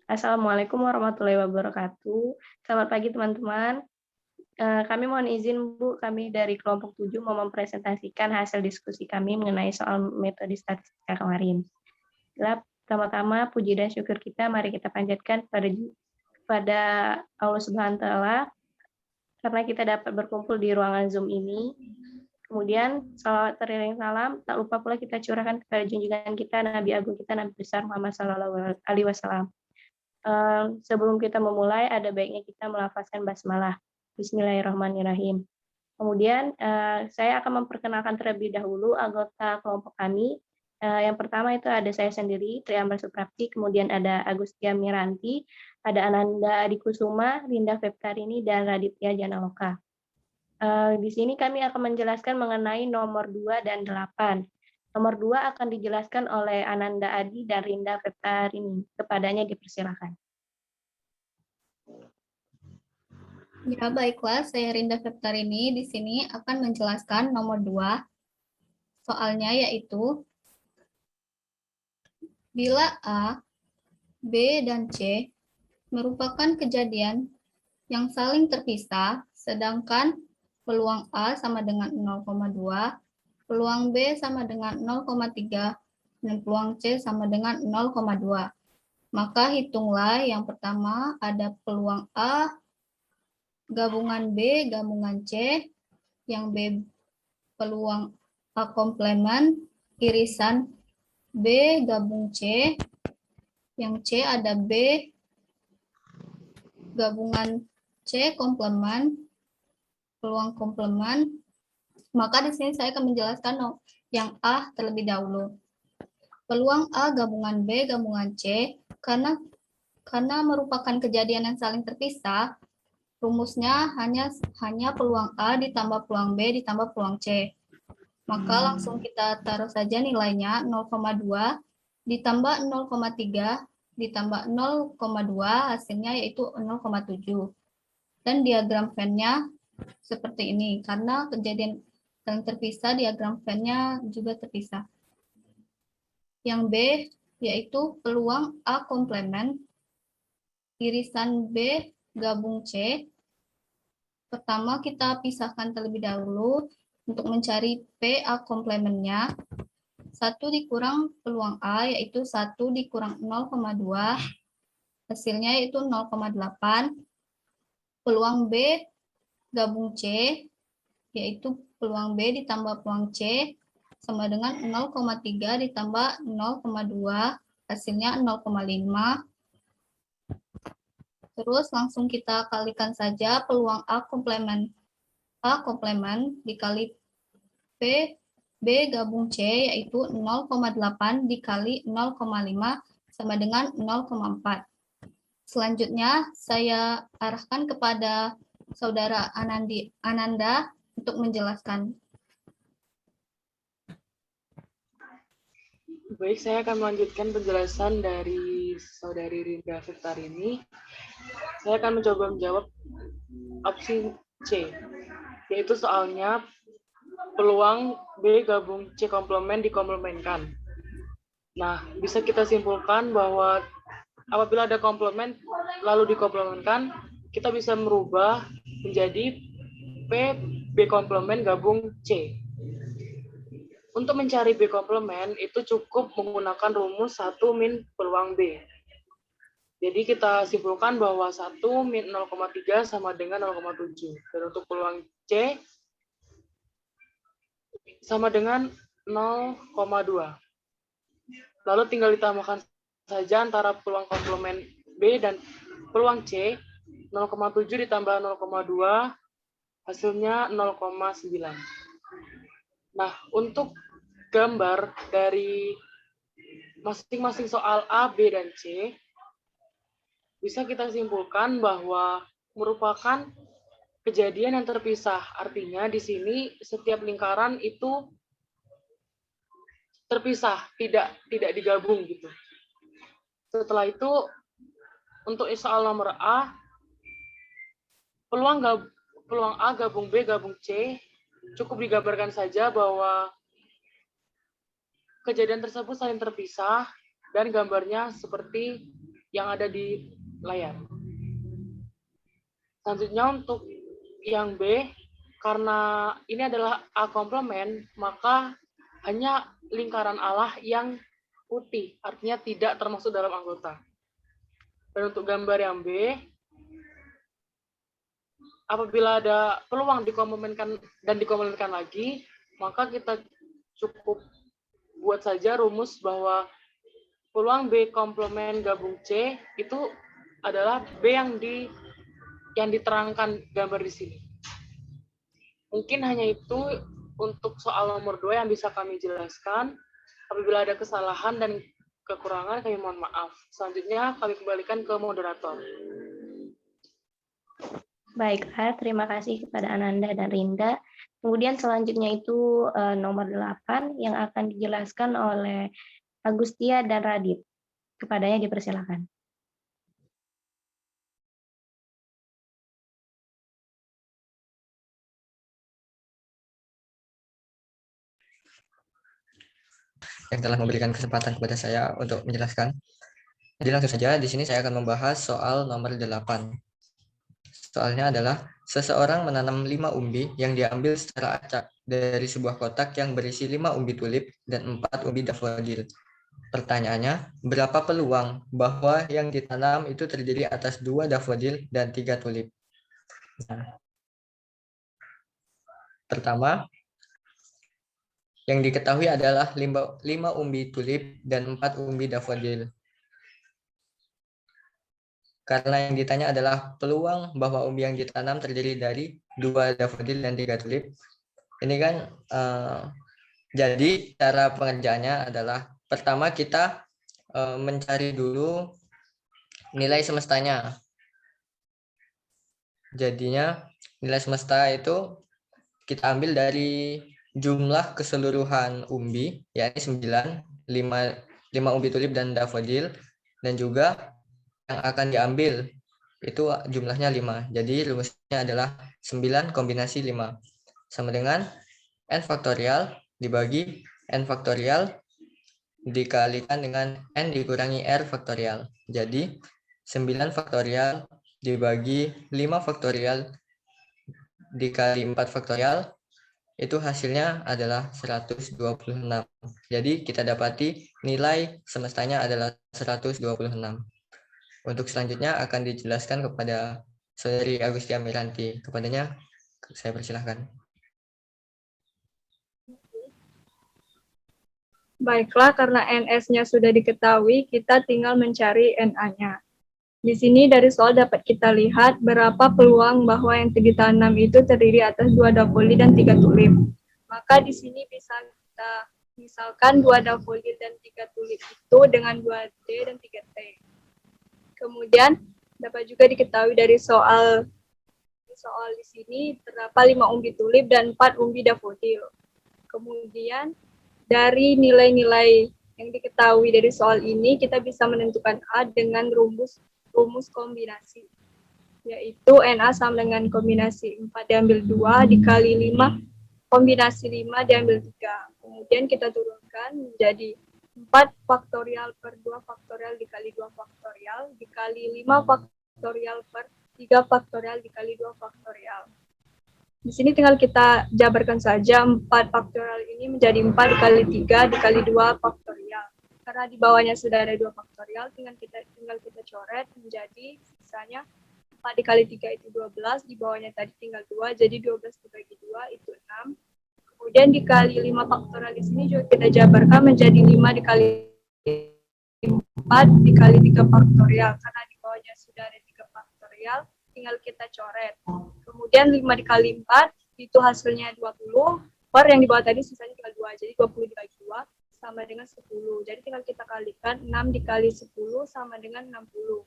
Assalamualaikum warahmatullahi wabarakatuh. Selamat pagi teman-teman. Kami mohon izin Bu, kami dari kelompok 7 mau mempresentasikan hasil diskusi kami mengenai soal metode statistika kemarin. Pertama-tama puji dan syukur kita mari kita panjatkan pada Allah Subhanahu wa taala karena kita dapat berkumpul di ruangan Zoom ini. Kemudian salawat teriring salam, tak lupa pula kita curahkan kepada junjungan kita Nabi Agung kita Nabi besar Muhammad sallallahu alaihi wasallam. Sebelum kita memulai, ada baiknya kita melafazkan basmalah. Bismillahirrahmanirrahim. Kemudian saya akan memperkenalkan terlebih dahulu anggota kelompok kami. Yang pertama itu ada saya sendiri, Triambar Suprapti, kemudian ada Agustia Miranti, ada Ananda Adikusuma, Linda Febkarini, dan Raditya Janaloka. Di sini kami akan menjelaskan mengenai nomor 2 dan 8. Nomor 2 akan dijelaskan oleh Ananda Adi dan Rinda Febkarini. Kepadanya dipersilakan. Ya, baiklah, saya Rinda Febkarini di sini akan menjelaskan nomor 2. Soalnya yaitu bila A, B, dan C merupakan kejadian yang saling terpisah, sedangkan peluang A sama dengan 0,2, peluang B sama dengan 0,3, dan peluang C sama dengan 0,2. Maka hitunglah yang pertama ada peluang A gabungan B gabungan C, yang B peluang A komplemen, irisan B gabung C, yang C ada B gabungan C komplemen, peluang komplemen. Maka di sini saya akan menjelaskan yang A terlebih dahulu. Peluang A gabungan B gabungan C karena merupakan kejadian yang saling terpisah, rumusnya hanya peluang A ditambah peluang B ditambah peluang C. Maka langsung kita taruh saja nilainya 0,2 ditambah 0,3 ditambah 0,2 hasilnya yaitu 0,7. Dan diagram Venn-nya seperti ini. Karena kejadian saling terpisah, diagram Venn-nya juga terpisah. Yang B yaitu peluang A komplemen, irisan B gabung C. Pertama kita pisahkan terlebih dahulu untuk mencari PA komplemennya. 1 dikurang peluang A yaitu 1 dikurang 0,2, hasilnya yaitu 0,8. Peluang B gabung C yaitu peluang B ditambah peluang C sama dengan 0,3 ditambah 0,2, hasilnya 0,5. Terus langsung kita kalikan saja peluang A komplemen dikali B gabung C yaitu 0,8 dikali 0,5 sama dengan 0,4. Selanjutnya saya arahkan kepada Saudara Ananda untuk menjelaskan. Baik, saya akan melanjutkan penjelasan dari Saudari Rinda Febkarini. Saya akan mencoba menjawab opsi C, yaitu soalnya peluang B gabung C komplemen dikomplemenkan. Nah, bisa kita simpulkan bahwa apabila ada komplemen lalu dikomplemenkan, kita bisa merubah menjadi P B komplemen gabung C. Untuk mencari B komplemen itu cukup menggunakan rumus 1 min peluang B. Jadi kita simpulkan bahwa 1 min 0,3 sama dengan 0,7. Dan untuk peluang C sama dengan 0,2. Lalu tinggal ditambahkan saja antara peluang komplemen B dan peluang C. 0,7 ditambah 0,2 hasilnya 0,9. Nah, untuk gambar dari masing-masing soal A, B, dan C, bisa kita simpulkan bahwa merupakan kejadian yang terpisah. Artinya di sini setiap lingkaran itu terpisah, tidak digabung gitu. Setelah itu untuk soal nomor A, peluang A gabung B gabung C cukup digambarkan saja bahwa kejadian tersebut saling terpisah dan gambarnya seperti yang ada di layar. Selanjutnya untuk yang B, karena ini adalah A komplement, maka hanya lingkaran Allah yang putih, artinya tidak termasuk dalam anggota. Dan untuk gambar yang B, apabila ada peluang dikomplementkan dan dikomplementkan lagi, maka kita cukup buat saja rumus bahwa peluang B komplement gabung C itu adalah B yang diterangkan gambar di sini. Mungkin hanya itu untuk soal nomor 2 yang bisa kami jelaskan. Apabila ada kesalahan dan kekurangan, kami mohon maaf. Selanjutnya kami kembalikan ke moderator. Baiklah, terima kasih kepada Ananda dan Rinda. Kemudian selanjutnya itu nomor 8 yang akan dijelaskan oleh Agustia dan Radit. Kepadanya dipersilakan. Yang telah memberikan kesempatan kepada saya untuk menjelaskan. Jadi langsung saja di sini saya akan membahas soal nomor 8. Soalnya adalah seseorang menanam 5 umbi yang diambil secara acak dari sebuah kotak yang berisi 5 umbi tulip dan 4 umbi dafodil. Pertanyaannya, berapa peluang bahwa yang ditanam itu terdiri atas 2 dafodil dan 3 tulip? Nah, pertama, yang diketahui adalah 5 umbi tulip dan 4 umbi dafodil. Karena yang ditanya adalah peluang bahwa umbi yang ditanam terdiri dari 2 dafodil dan 3 tulip. Ini kan jadi cara pengerjaannya adalah pertama kita mencari dulu nilai semestanya. Jadinya nilai semesta itu kita ambil dari jumlah keseluruhan umbi, yakni 9, 5 umbi tulip dan dafodil, dan juga yang akan diambil itu jumlahnya 5. Jadi rumusnya adalah 9 kombinasi 5 sama dengan n faktorial dibagi n faktorial dikalikan dengan n dikurangi r faktorial. Jadi 9 faktorial dibagi 5 faktorial dikali 4 faktorial itu hasilnya adalah 126. Jadi kita dapati nilai semestanya adalah 126. Untuk selanjutnya akan dijelaskan kepada Saudari Agustia Miranti. Kepadanya saya persilahkan. Baiklah, karena NS-nya sudah diketahui, kita tinggal mencari NA-nya. Di sini dari soal dapat kita lihat berapa peluang bahwa yang ditanam itu terdiri atas 2 dafodil dan 3 tulip. Maka di sini bisa kita misalkan 2 dafodil dan 3 tulip itu dengan 2D dan 3T. Kemudian dapat juga diketahui dari soal di sini terdapat 5 umbi tulip dan 4 umbi dafodil. Kemudian dari nilai-nilai yang diketahui dari soal ini kita bisa menentukan A dengan rumus kombinasi, yaitu NA sama dengan kombinasi 4 diambil 2 dikali 5 kombinasi 5 diambil 3. Kemudian kita turunkan menjadi 4 faktorial per 2 faktorial dikali 2 faktorial dikali 5 faktorial per 3 faktorial dikali 2 faktorial. Di sini tinggal kita jabarkan saja 4 faktorial ini menjadi 4 dikali 3 dikali 2 faktorial. Karena di bawahnya sudah ada 2 faktorial, tinggal kita coret menjadi sisanya 4 dikali 3 itu 12, di bawahnya tadi tinggal 2, jadi 12 dibagi 2 itu 6. Kemudian dikali 5 faktorial di sini juga kita jabarkan menjadi 5 dikali 4 dikali 3 faktorial. Karena di bawahnya sudah ada 3 faktorial, tinggal kita coret. Kemudian 5 dikali 4 itu hasilnya 20, per yang di bawah tadi sisanya tinggal 2, jadi 20 dibagi 2 sama dengan 10. Jadi tinggal kita kalikan 6 dikali 10 sama dengan 60.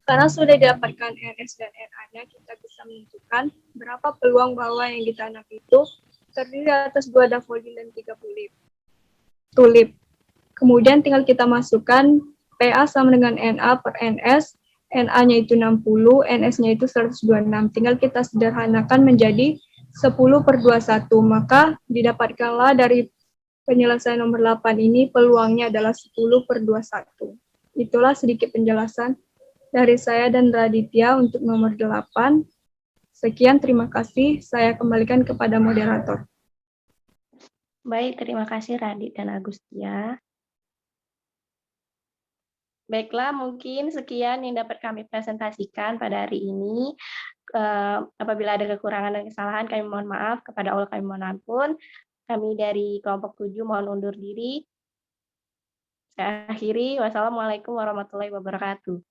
Karena sudah didapatkan NS dan NA-nya, kita bisa menentukan berapa peluang bahwa yang ditanam itu terdiri atas 2 dafodil dan 3 tulip. Kemudian tinggal kita masukkan PA sama dengan NA per NS, NA-nya itu 60, NS-nya itu 126. Tinggal kita sederhanakan menjadi 10 per 21. Maka didapatkanlah dari penyelesaian nomor 8 ini peluangnya adalah 10 per 21. Itulah sedikit penjelasan dari saya dan Raditya untuk nomor 8. Sekian, terima kasih. Saya kembalikan kepada moderator. Baik, terima kasih Radit dan Agustia. Baiklah, mungkin sekian yang dapat kami presentasikan pada hari ini. Apabila ada kekurangan dan kesalahan, kami mohon maaf. Kepada Allah kami mohon ampun. Kami dari kelompok 7 mohon undur diri. Saya akhiri. Wassalamualaikum warahmatullahi wabarakatuh.